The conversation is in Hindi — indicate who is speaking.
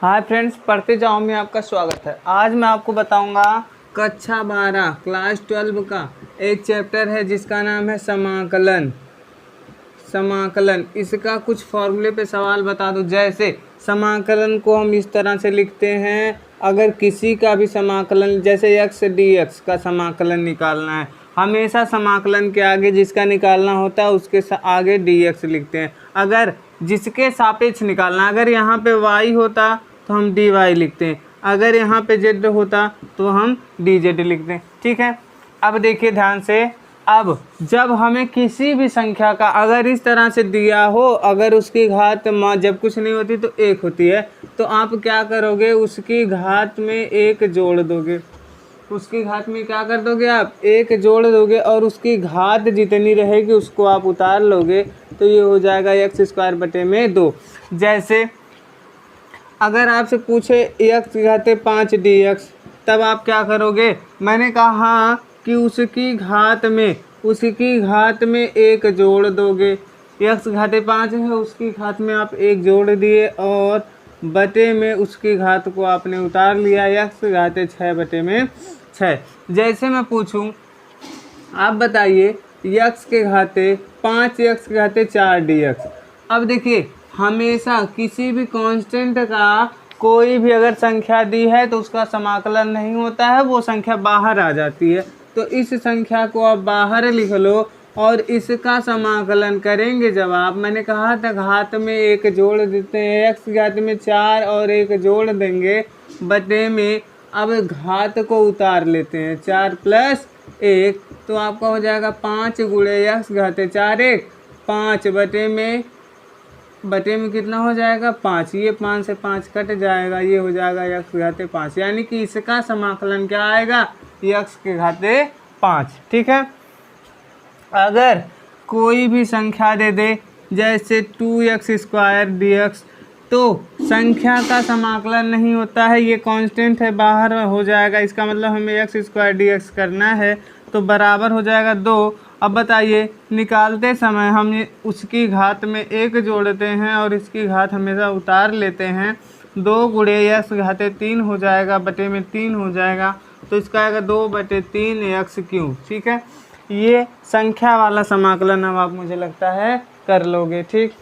Speaker 1: हाय फ्रेंड्स, पढ़ते जाओ में आपका स्वागत है। आज मैं आपको बताऊंगा कक्षा 12 क्लास 12 का एक चैप्टर है जिसका नाम है समाकलन। इसका कुछ फॉर्मूले पे सवाल बता दो। जैसे समाकलन को हम इस तरह से लिखते हैं, अगर किसी का भी समाकलन जैसे x dx का समाकलन निकालना है, हमेशा समाकलन के आगे जिसका निकालना होता है उसके आगे dx लिखते हैं। अगर जिसके सापेक्ष निकालना, अगर यहाँ पे y होता तो हम dy लिखते हैं, अगर यहाँ पे z होता तो हम dz लिखते हैं। ठीक है, अब देखिए ध्यान से। अब जब हमें किसी भी संख्या का अगर इस तरह से दिया हो, अगर उसकी घात जब कुछ नहीं होती तो 1 होती है, तो आप क्या करोगे, उसकी घात में 1 जोड़ दोगे। उसकी घात में क्या कर दोगे, आप 1 जोड़ दोगे और उसकी घात जितनी रहेगी उसको आप उतार लोगे, तो ये हो जाएगा x² में 2। जैसे अगर आपसे पूछे x⁻5 dx, तब आप क्या करोगे, मैंने कहा कि उसकी घात में 1 जोड़ दोगे। x⁻5 है, उसकी घात में आप 1 जोड़ दिए और बटे में उसकी घात को आपने उतार लिया, x⁻6/6। जैसे मैं पूछूं, आप बताइए x⁻5 dx। अब देखिए, हमेशा किसी भी कांस्टेंट का कोई भी अगर संख्या दी है तो उसका समाकलन नहीं होता है, वो संख्या बाहर आ जाती है। तो इस संख्या को आप बाहर लिख लो और इसका समाकलन करेंगे। जब आप, मैंने कहा था घात में 1 जोड़ देते हैं, x⁻4 और 1 जोड़ देंगे बटे में, अब घात को उतार लेते हैं 4 + 1, तो आपका हो जाएगा 5 × x⁻4 5 बटे में कितना हो जाएगा 5। ये 5 से 5 कट जाएगा, ये हो जाएगा x⁻5। यानी कि इसका समाकलन क्या आएगा, x⁻5। ठीक है, अगर कोई भी संख्या दे दे जैसे 2x² dx, तो संख्या का समाकलन नहीं होता है, ये कांस्टेंट है, बाहर हो जाएगा। इसका मतलब हमें x² dx करना है, तो बराबर हो जाएगा 2। अब बताइए, निकालते समय हम उसकी घात में 1 जोड़ते हैं और इसकी घात हमेशा उतार लेते हैं। 2 × x⁻3 हो जाएगा, बटे में 3 हो जाएगा, तो इसका आएगा 2/3 x³। ठीक है, ये संख्या वाला समाकलन अब आप मुझे लगता है कर लोगे। ठीक।